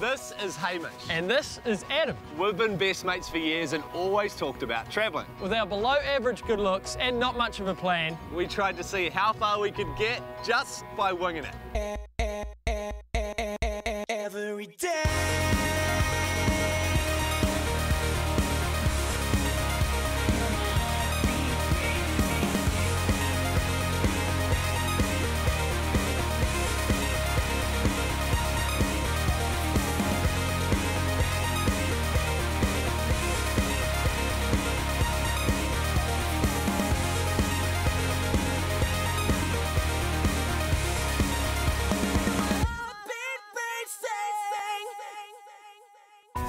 This is Hamish. And this is Adam. We've been best mates for years and always talked about travelling. With our below average good looks and not much of a plan, we tried to see how far we could get just by winging it. Every day.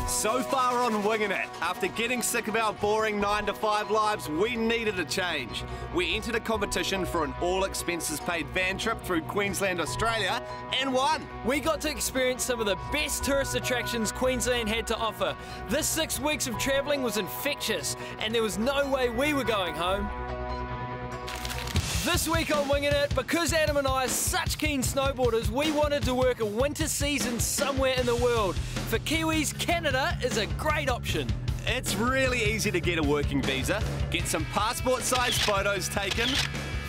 So far on Wingin' It, after getting sick of our boring 9-to-5 lives, we needed a change. We entered a competition for an all-expenses-paid van trip through Queensland, Australia, and won. We got to experience some of the best tourist attractions Queensland had to offer. This 6 weeks of travelling was infectious, and there was no way we were going home. This week on Wingin' It, because Adam and I are such keen snowboarders, we wanted to work a winter season somewhere in the world. For Kiwis, Canada is a great option. It's really easy to get a working visa, get some passport-sized photos taken,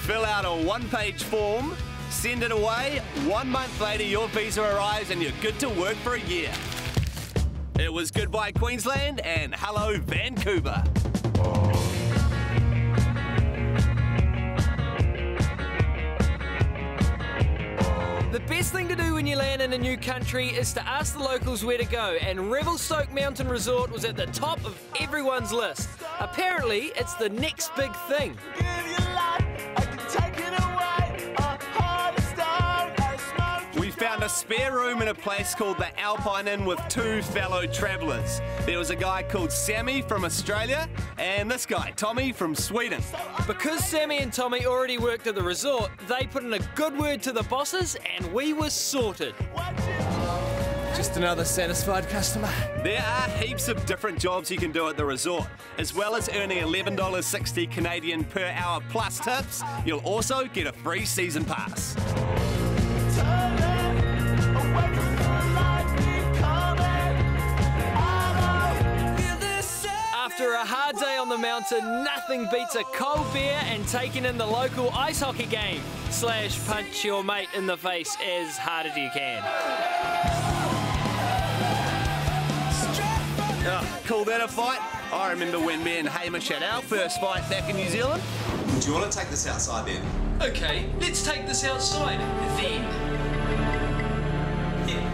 fill out a one-page form, send it away. 1 month later, your visa arrives and you're good to work for a year. It was goodbye Queensland and hello Vancouver. The best thing to do when you land in a new country is to ask the locals where to go, and Revelstoke Mountain Resort was at the top of everyone's list. Apparently, it's the next big thing. We found a spare room in a place called the Alpine Inn with 2 fellow travellers. There was a guy called Sammy from Australia and this guy, Tommy from Sweden. Because Sammy and Tommy already worked at the resort, they put in a good word to the bosses and we were sorted. Just another satisfied customer. There are heaps of different jobs you can do at the resort. As well as earning $11.60 Canadian per hour plus tips, you'll also get a free season pass. After a hard day on the mountain, nothing beats a cold beer and taking in the local ice hockey game. / punch your mate in the face as hard as you can. Oh, call that a fight? I remember when me and Hamish had our first fight back in New Zealand. Do you want to take this outside then? Okay, let's take this outside then. Yeah.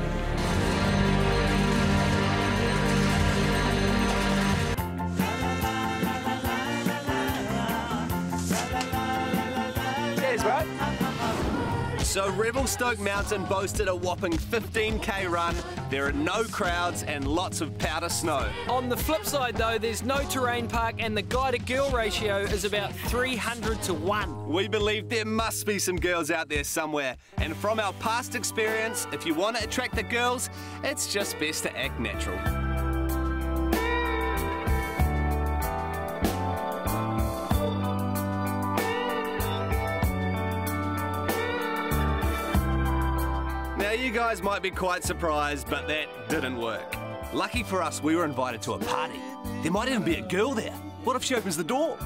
So Revelstoke Mountain boasted a whopping 15k run. There are no crowds and lots of powder snow. On the flip side though, there's no terrain park and the guy to girl ratio is about 300 to 1. We believe there must be some girls out there somewhere. And from our past experience, if you want to attract the girls, it's just best to act natural. Now you guys might be quite surprised, but that didn't work. Lucky for us, we were invited to a party. There might even be a girl there. What if she opens the door?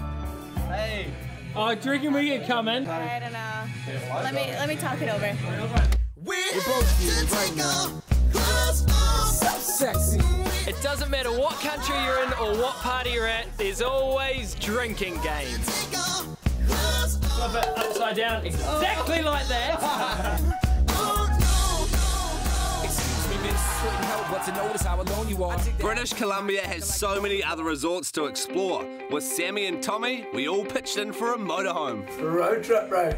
Hey. Oh, do you reckon we can come in? I don't know. Let me talk it over. We're both here right now. So sexy. It doesn't matter what country you're in or what party you're at, there's always drinking games. Flip it upside down, exactly like that. British Columbia has so many other resorts to explore. With Sammy and Tommy, we all pitched in for a motorhome. Road trip, bro.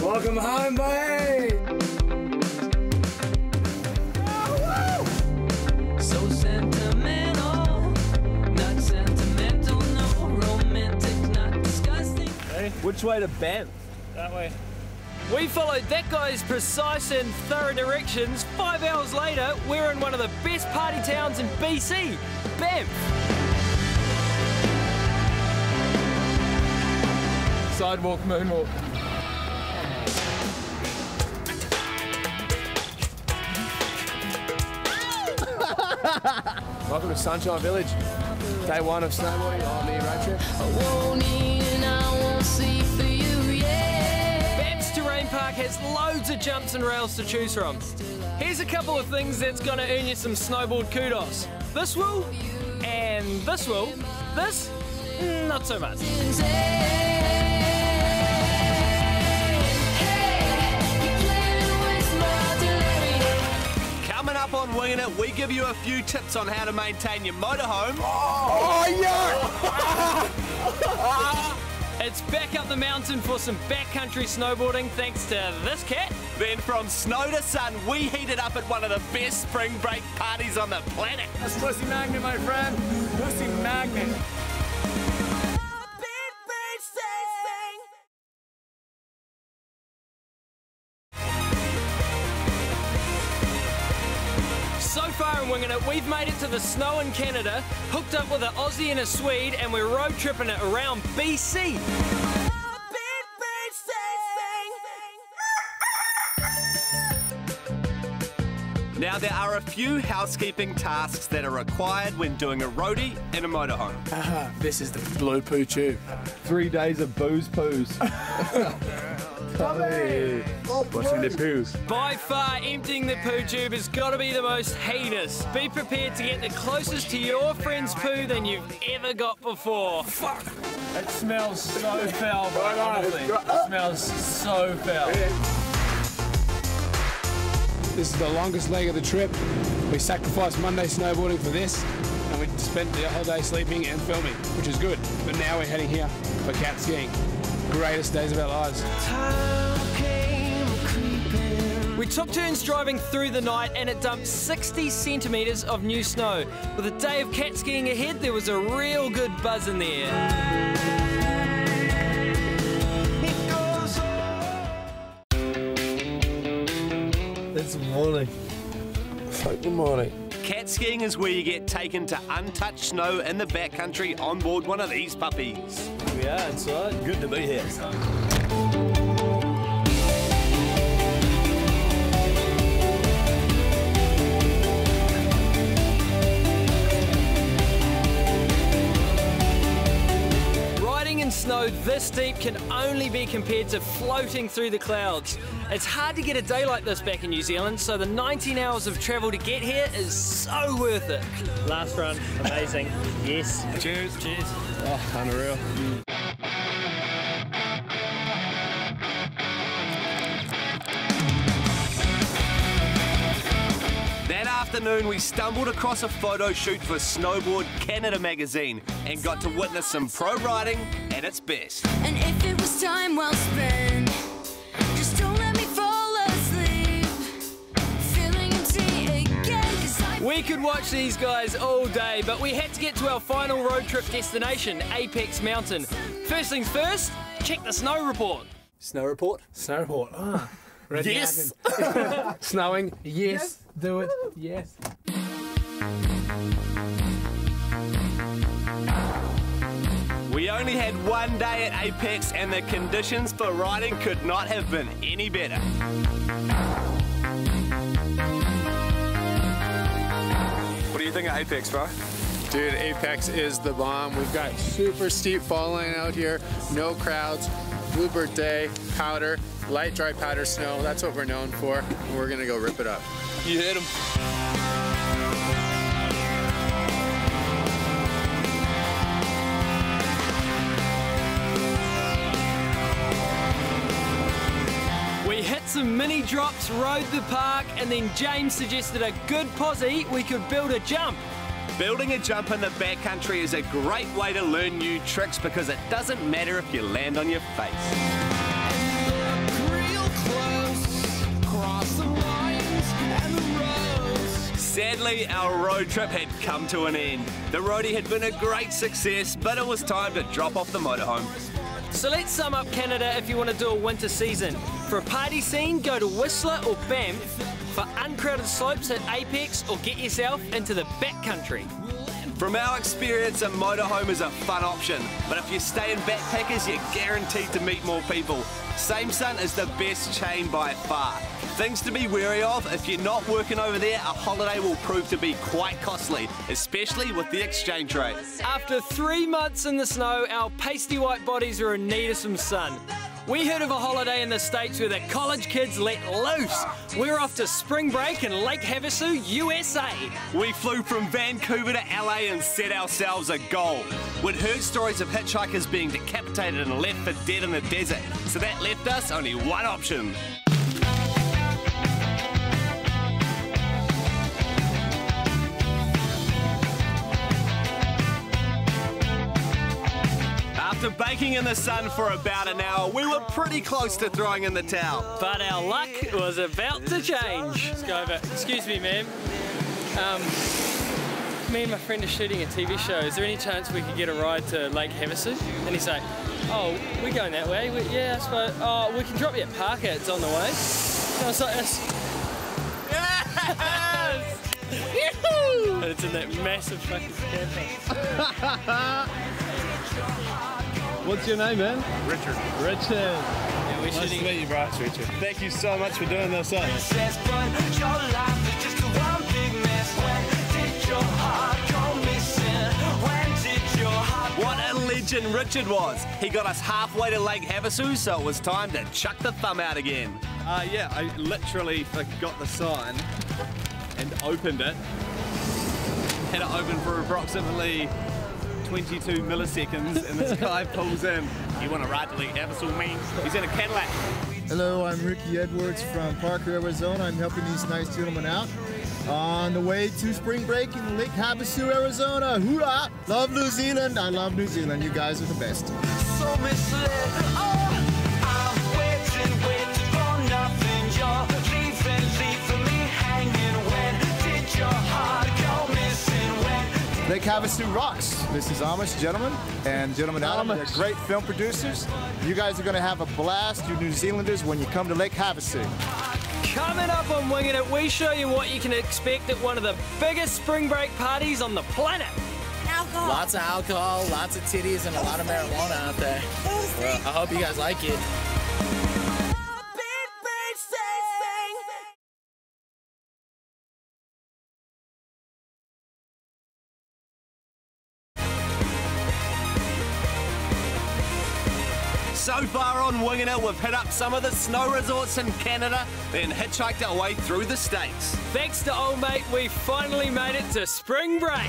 Welcome home, babe. So sentimental, not sentimental, no romantic, not disgusting. Hey. Which way to Banff? That way. We followed that guy's precise and thorough directions. 5 hours later, we're in one of the best party towns in BC, Banff. Sidewalk moonwalk. Welcome to Sunshine Village. Day 1 of snowboarding on the road trip. I won't need and I won't see for you, yeah. Babs Terrain Park has loads of jumps and rails to choose from. Here's a couple of things that's going to earn you some snowboard kudos. This will, and this will. This, not so much. Coming up on Wingin' It, we give you a few tips on how to maintain your motorhome. Oh, yeah! It's back up the mountain for some backcountry snowboarding thanks to this cat. Then from snow to sun, we heated up at one of the best spring break parties on the planet. That's Pussy Magnet, my friend. Pussy Magnet. So far in Wingin' It, we've made it to the snow in Canada, hooked up with an Aussie and a Swede, and we're road tripping it around BC. Now, there are a few housekeeping tasks that are required when doing a roadie in a motorhome. This is the blue poo tube. 3 days of booze poos. Washing the poos. By far, emptying the poo tube has got to be the most heinous. Be prepared to get the closest to your friend's poo than you've ever got before. Fuck! It smells so foul, bro, honestly. It smells so foul. This is the longest leg of the trip. We sacrificed Monday snowboarding for this, and we spent the whole day sleeping and filming, which is good. But now we're heading here for cat skiing. Greatest days of our lives. We took turns driving through the night and it dumped 60 centimetres of new snow. With a day of cat skiing ahead, there was a real good buzz in the air. It's morning. Fucking morning. Cat skiing is where you get taken to untouched snow in the backcountry on board one of these puppies. We are inside. Good to be here. Riding in snow this deep can only be compared to floating through the clouds. It's hard to get a day like this back in New Zealand, so the 19 hours of travel to get here is so worth it. Last run, amazing. Yes. Cheers. Cheers. Oh, unreal. That afternoon, we stumbled across a photo shoot for Snowboard Canada magazine and got to witness some pro riding at its best. And if it was time well spent, just don't let me fall asleep. Feeling empty again, 'cause We could watch these guys all day, but we had to get to our final road trip destination, Apex Mountain. First things first, check the snow report. Snow report? Snow report. Ah, ready. Yes. Snowing. Yes. Do it. Yes. We only had one day at Apex and the conditions for riding could not have been any better. What do you think of Apex, bro? Dude, Apex is the bomb. We've got super steep fall line out here, no crowds, bluebird day, powder, light dry powder snow. That's what we're known for. And we're gonna go rip it up. You heard him. We hit some mini drops, rode the park, and then James suggested a good posse, we could build a jump. Building a jump in the backcountry is a great way to learn new tricks because it doesn't matter if you land on your face. Sadly, our road trip had come to an end. The roadie had been a great success, but it was time to drop off the motorhome. So let's sum up Canada if you want to do a winter season. For a party scene, go to Whistler or Banff. For uncrowded slopes, hit Apex or get yourself into the backcountry. From our experience, a motorhome is a fun option, but if you stay in backpackers, you're guaranteed to meet more people. Same Sun is the best chain by far. Things to be wary of: if you're not working over there, a holiday will prove to be quite costly, especially with the exchange rate. After 3 months in the snow, our pasty white bodies are in need of some sun. We heard of a holiday in the States where the college kids let loose. We're off to spring break in Lake Havasu, USA. We flew from Vancouver to LA and set ourselves a goal. We'd heard stories of hitchhikers being decapitated and left for dead in the desert, so that left us only one option. After baking in the sun for about an hour, we were pretty close to throwing in the towel. But our luck was about to change. Let's go over. Excuse me, ma'am. Me and my friend are shooting a TV show. Is there any chance we could get a ride to Lake Havasu? And he's like, oh, we're going that way. Yeah, I suppose. Oh, we can drop you at Parker. It's on the way. And I was like, yes! And it's in that massive fucking camper. What's your name, man? Richard. Richard. Yeah, we're Nice to meet you, bro. Richard. Thank you so much for doing this. What a legend Richard was. He got us halfway to Lake Havasu, so it was time to chuck the thumb out again. Yeah, I literally forgot the sign and opened it. Had it open for approximately 22 milliseconds, and this guy pulls in. You want to ride to Lake Havasu, man? He's in a Cadillac. Hello, I'm Ricky Edwards from Parker, Arizona. I'm helping these nice gentlemen out on the way to spring break in Lake Havasu, Arizona. Hoorah! Love New Zealand. I love New Zealand. You guys are the best. So misled. Oh, I'm waiting for nothing. You're leaving me hanging. When did your heart go missing? When Lake Havasu rocks. This is Hamish, gentlemen, and gentlemen Adam. They're great film producers. You guys are going to have a blast, you New Zealanders, when you come to Lake Havasu. Coming up on Wingin' It, we show you what you can expect at one of the biggest spring break parties on the planet. Alcohol. Lots of alcohol, lots of titties, and a lot of marijuana out there. Well, I hope you guys like it. So far on Wingin' It, we've hit up some of the snow resorts in Canada, then hitchhiked our way through the States. Thanks to old mate, we finally made it to spring break.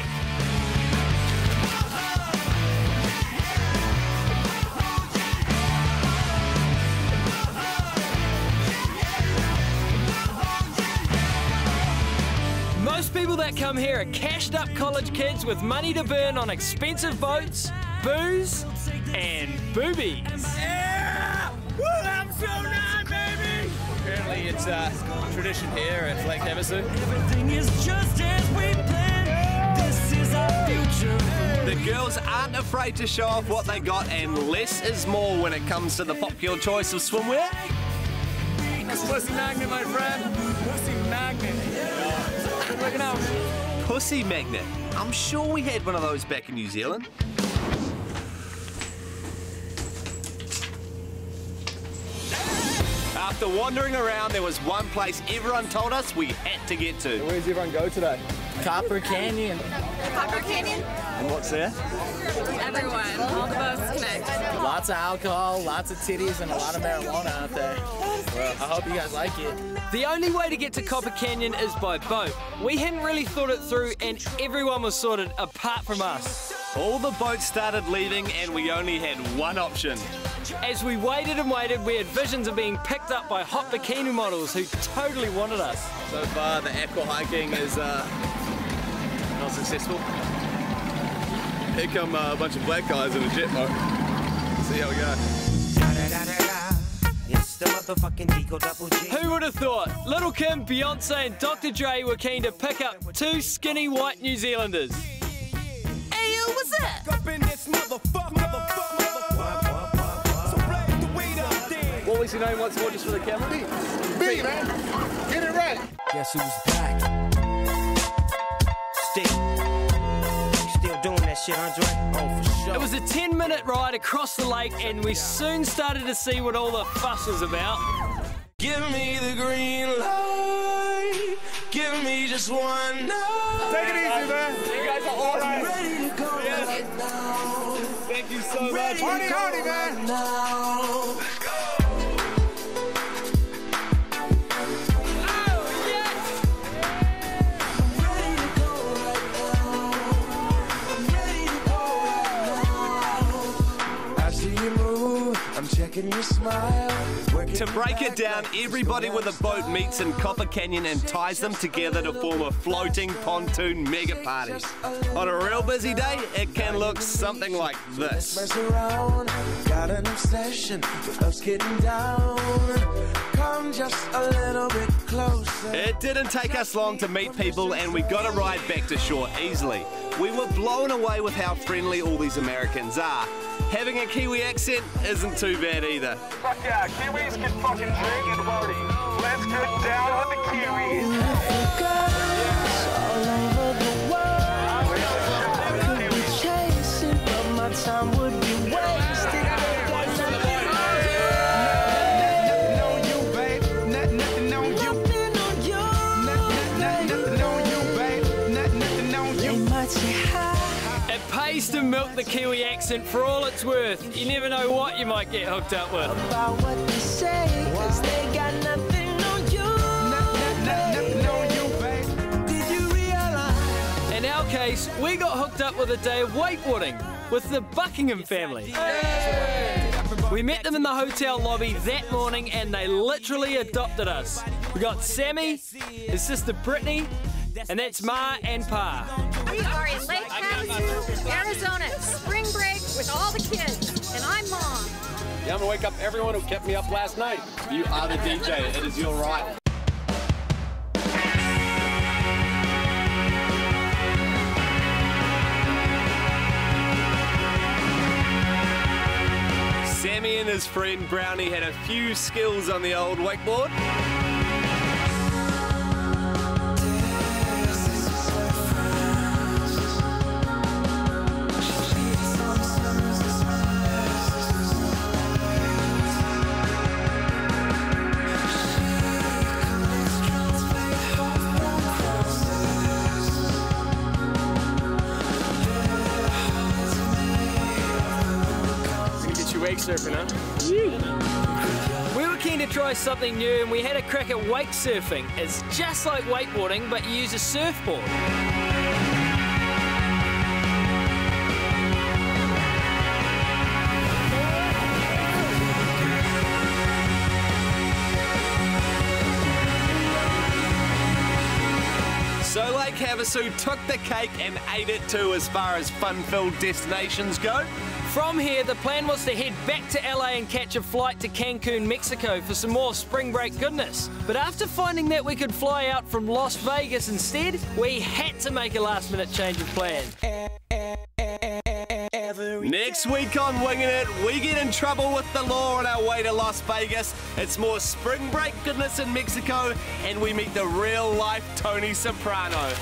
Most people that come here are cashed up college kids with money to burn on expensive boats, booze, and boobies. Yeah! Woo, I'm so nice, baby! Apparently it's a tradition here at Lake Havasu. everything is just as we planned. This is our future. The girls aren't afraid to show off what they got, and less is more when it comes to the popular choice of swimwear. It's pussy magnet, my friend. Pussy magnet. Good looking out. Pussy magnet. I'm sure we had one of those back in New Zealand. After wandering around, there was one place everyone told us we had to get to. Where does everyone go today? Copper Canyon. Copper Canyon? And what's there? Everyone. All the boats connect. Lots of alcohol, lots of titties, and a lot of marijuana out there. Well, I hope you guys like it. The only way to get to Copper Canyon is by boat. We hadn't really thought it through, and everyone was sorted apart from us. All the boats started leaving, and we only had one option. As we waited and waited, we had visions of being picked up by hot bikini models who totally wanted us. So far, the aqua hiking is not successful. Here come a bunch of black guys in a jet boat. See how we go. Who would have thought? Little Kim, Beyonce and Dr. Dre were keen to pick up two skinny white New Zealanders. Hey, yo, what's up? What was your name once more, just for the camera? Big man, get it right. Guess who's back? Stay shit, Andre? Oh, for sure. It was a 10-minute ride across the lake, and we soon started to see what all the fuss was about. Give me the green light. Give me just one night. Take it easy, man. You guys are all right. Ready to go right now. Thank you so much. Party hardy, man. Now. Checking your smile. To break it down, everybody with a boat meets in Copper Canyon and ties them together to form a floating pontoon mega party. On a real busy day, it can look something like this. Got an obsession with us getting down. Come just a little bit closer. It didn't take us long to meet people, and we got a ride back to shore easily. We were blown away with how friendly all these Americans are. Having a Kiwi accent isn't too bad either. Fuck yeah, Kiwis can fucking drink and party. Let's get down with the Kiwis. Time would be wasted. It pays to milk the Kiwi accent for all it's worth. You never know what you might get hooked up with. About what they say, 'cause they got nothing on you. Nothing on you, babe. Did you realize? In our case, we got hooked up with a day of wakeboarding with the Buckingham family. We met them in the hotel lobby that morning, and they literally adopted us. We got Sammy, his sister Brittany, and that's Ma and Pa. We are in Lake Havasu, Arizona, spring break with all the kids, and I'm Mom. Yeah, I'm gonna wake up everyone who kept me up last night. You are the DJ, it is your right. Sammy and his friend Brownie had a few skills on the old wakeboard. Wake surfing, huh? We were keen to try something new, and we had a crack at wake surfing. It's just like wakeboarding, but you use a surfboard. So Lake Havasu took the cake and ate it too as far as fun-filled destinations go. From here, the plan was to head back to LA and catch a flight to Cancun, Mexico for some more spring break goodness. But after finding that we could fly out from Las Vegas instead, we had to make a last-minute change of plan. Next week on Wingin' It, we get in trouble with the law on our way to Las Vegas. It's more spring break goodness in Mexico, and we meet the real-life Tony Soprano.